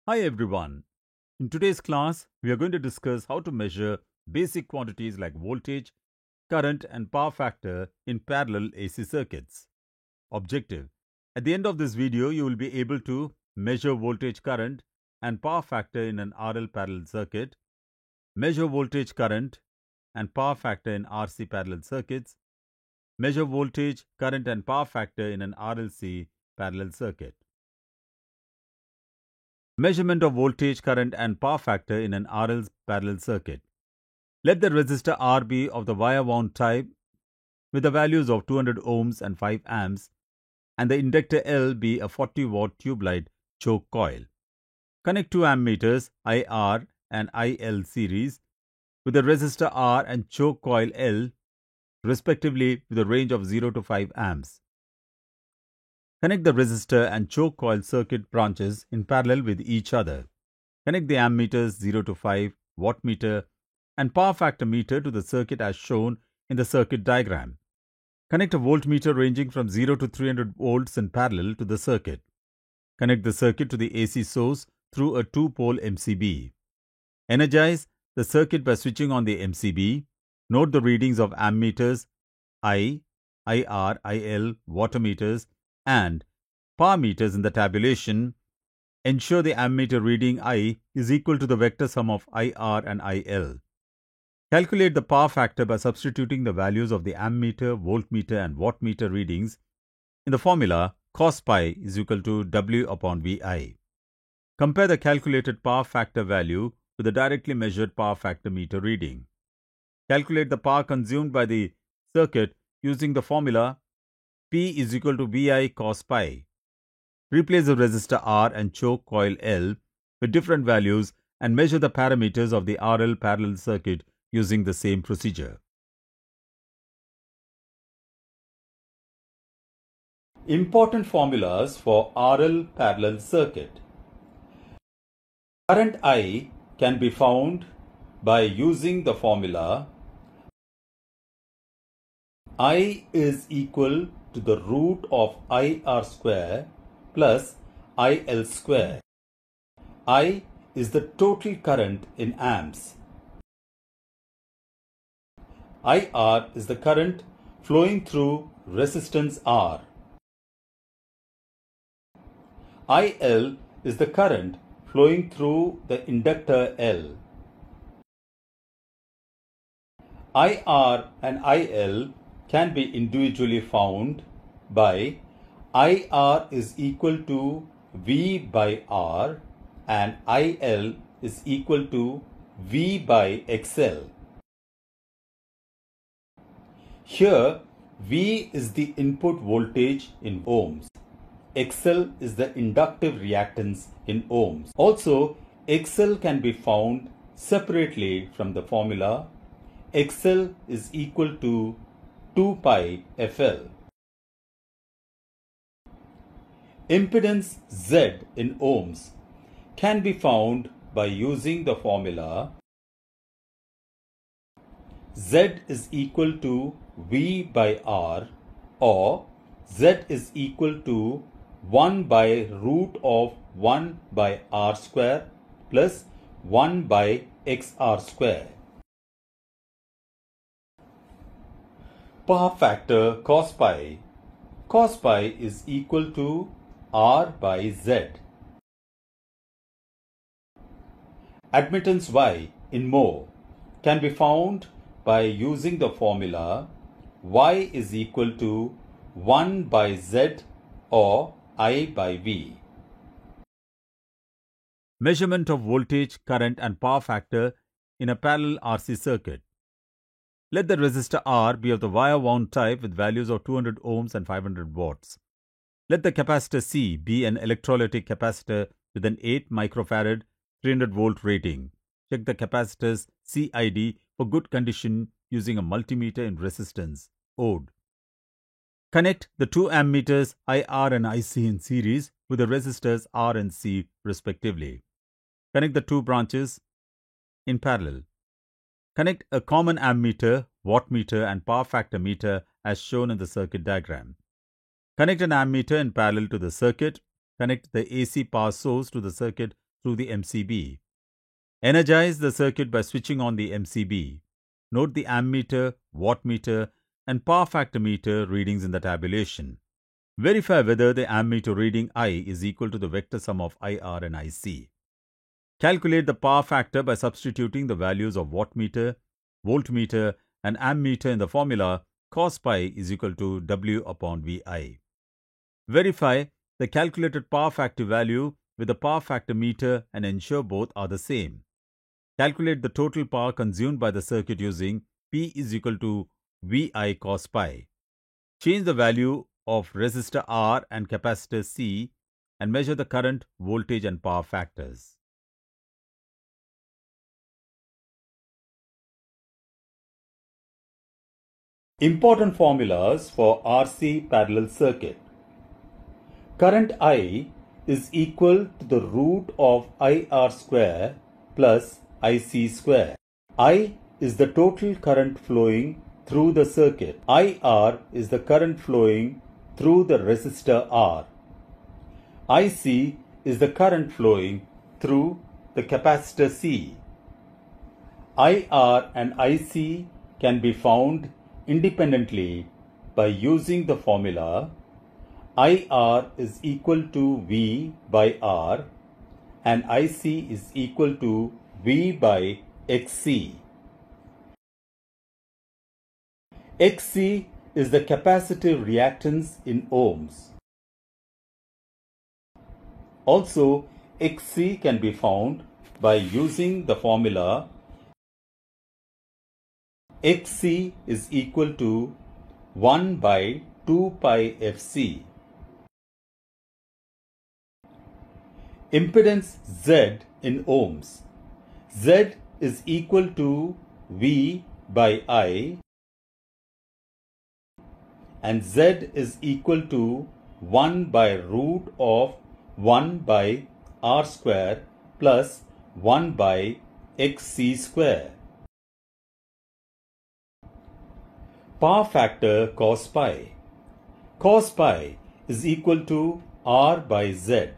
Hi everyone. In today's class, we are going to discuss how to measure basic quantities like voltage, current and power factor in parallel AC circuits. Objective: at the end of this video, you will be able to measure voltage, current and power factor in an RL parallel circuit, measure voltage, current and power factor in RC parallel circuits, measure voltage, current and power factor in an RLC parallel circuit. Measurement of voltage, current and power factor in an RL parallel circuit. Let the resistor R be of the wire-wound type with the values of 200 ohms and 5 amps, and the inductor L be a 40-watt tube light choke coil. Connect two ammeters IR and IL series with the resistor R and choke coil L respectively with a range of 0 to 5 amps. Connect the resistor and choke coil circuit branches in parallel with each other. Connect the ammeters 0 to 5, wattmeter and power factor meter to the circuit as shown in the circuit diagram. Connect a voltmeter ranging from 0 to 300 volts in parallel to the circuit. Connect the circuit to the AC source through a 2-pole MCB. Energize the circuit by switching on the MCB. Note the readings of ammeters I, IR, IL, wattmeters and power meters in the tabulation. Ensure the ammeter reading I is equal to the vector sum of IR and IL. Calculate the power factor by substituting the values of the ammeter, voltmeter and wattmeter readings in the formula cos pi is equal to W upon VI. Compare the calculated power factor value with the directly measured power factor meter reading. Calculate the power consumed by the circuit using the formula P is equal to VI cos pi. Replace the resistor R and choke coil L with different values and measure the parameters of the RL parallel circuit using the same procedure. Important formulas for RL parallel circuit. Current I can be found by using the formula I is equal to the root of IR square plus IL square. I is the total current in amps. IR is the current flowing through resistance R. IL is the current flowing through the inductor L. IR and IL can be individually found by IR is equal to V by R and IL is equal to V by XL. Here, V is the input voltage in ohms. XL is the inductive reactance in ohms. Also, XL can be found separately from the formula XL is equal to 2 pi FL. Impedance Z in ohms can be found by using the formula Z is equal to V by R or Z is equal to 1 by root of 1 by R square plus 1 by XR square. Power factor cos pi. Cos pi is equal to R by Z. Admittance Y in mho can be found by using the formula Y is equal to 1 by Z or I by V. Measurement of voltage, current and power factor in a parallel RC circuit. Let the resistor R be of the wire-wound type with values of 200 ohms and 500 watts. Let the capacitor C be an electrolytic capacitor with an 8 microfarad 300 volt rating. Check the capacitor's CID for good condition using a multimeter in resistance, ode. Connect the two ammeters IR and IC in series with the resistors R and C respectively. Connect the two branches in parallel. Connect a common ammeter, wattmeter and power factor meter as shown in the circuit diagram. Connect an ammeter in parallel to the circuit. Connect the AC power source to the circuit through the MCB. Energize the circuit by switching on the MCB. Note the ammeter, wattmeter, and power factor meter readings in the tabulation. Verify whether the ammeter reading I is equal to the vector sum of IR and IC. Calculate the power factor by substituting the values of wattmeter, voltmeter, and ammeter in the formula cos pi is equal to W upon VI. Verify the calculated power factor value with the power factor meter and ensure both are the same. Calculate the total power consumed by the circuit using P is equal to VI cos pi. Change the value of resistor R and capacitor C and measure the current, voltage, and power factors. Important formulas for RC parallel circuit. Current I is equal to the root of IR square plus IC square. I is the total current flowing through the circuit. IR is the current flowing through the resistor R. IC is the current flowing through the capacitor C. IR and IC can be found independently by using the formula IR is equal to V by R and IC is equal to V by XC. XC is the capacitive reactance in ohms. Also, XC can be found by using the formula XC is equal to 1 by 2 pi FC. Impedance Z in ohms. Z is equal to V by I and Z is equal to 1 by root of 1 by R square plus 1 by XC square. Power factor cos pi. Cos pi is equal to R by Z.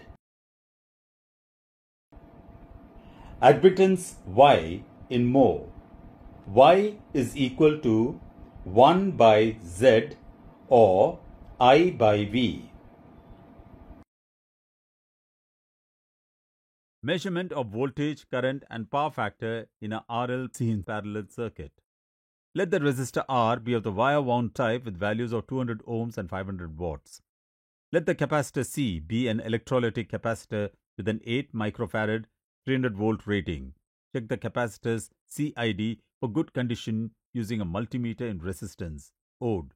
Admittance Y in mho. Y is equal to 1 by Z or I by V. Measurement of voltage, current, and power factor in a RLC parallel circuit. Let the resistor R be of the wire-wound type with values of 200 ohms and 500 watts. Let the capacitor C be an electrolytic capacitor with an 8 microfarad 300 volt rating. Check the capacitor's CID for good condition using a multimeter in resistance, ode.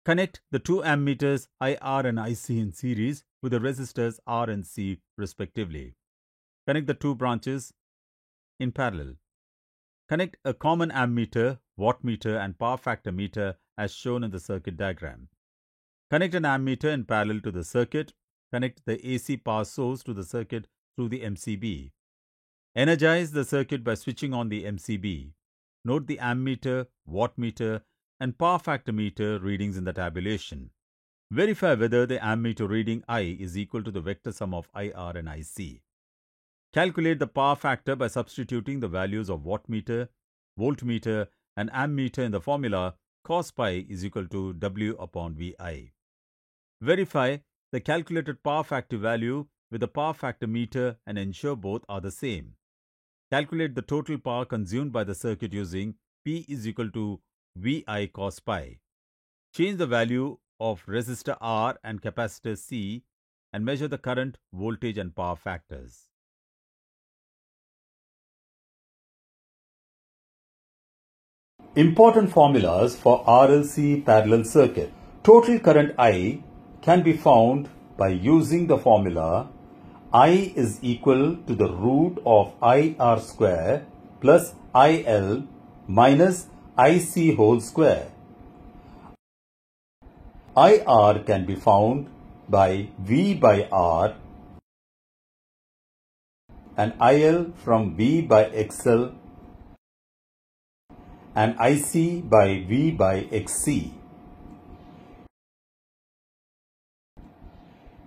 Connect the two ammeters IR and IC in series with the resistors R and C respectively. Connect the two branches in parallel. Connect a common ammeter, wattmeter, and power factor meter as shown in the circuit diagram. Connect an ammeter in parallel to the circuit. Connect the AC power source to the circuit through the MCB. Energize the circuit by switching on the MCB. Note the ammeter, wattmeter, and power factor meter readings in the tabulation. Verify whether the ammeter reading I is equal to the vector sum of IR and IC. Calculate the power factor by substituting the values of wattmeter, voltmeter, and ammeter in the formula cos pi is equal to W upon VI. Verify the calculated power factor value with the power factor meter and ensure both are the same. Calculate the total power consumed by the circuit using P is equal to VI cos pi. Change the value of resistor R and capacitor C and measure the current, voltage, and power factors. Important formulas for RLC parallel circuit. Total current I can be found by using the formula I is equal to the root of IR square plus IL minus IC whole square. IR can be found by V by R and IL from V by XL and IC by V by XC.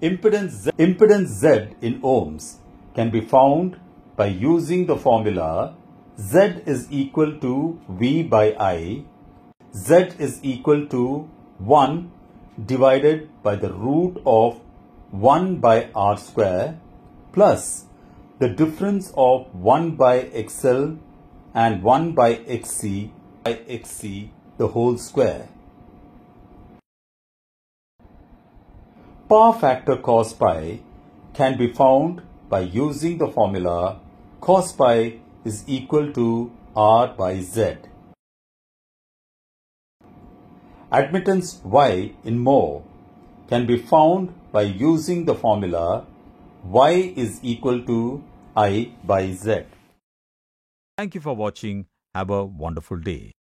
Impedance Z in ohms. can be found by using the formula Z is equal to V by I. Z is equal to 1 divided by the root of 1 by R square plus the difference of 1 by XL and 1 by XC the whole square. Power factor cos pi can be found by using the formula cos pi is equal to R by Z. Admittance Y in mho can be found by using the formula Y is equal to I by Z. Thank you for watching. Have a wonderful day.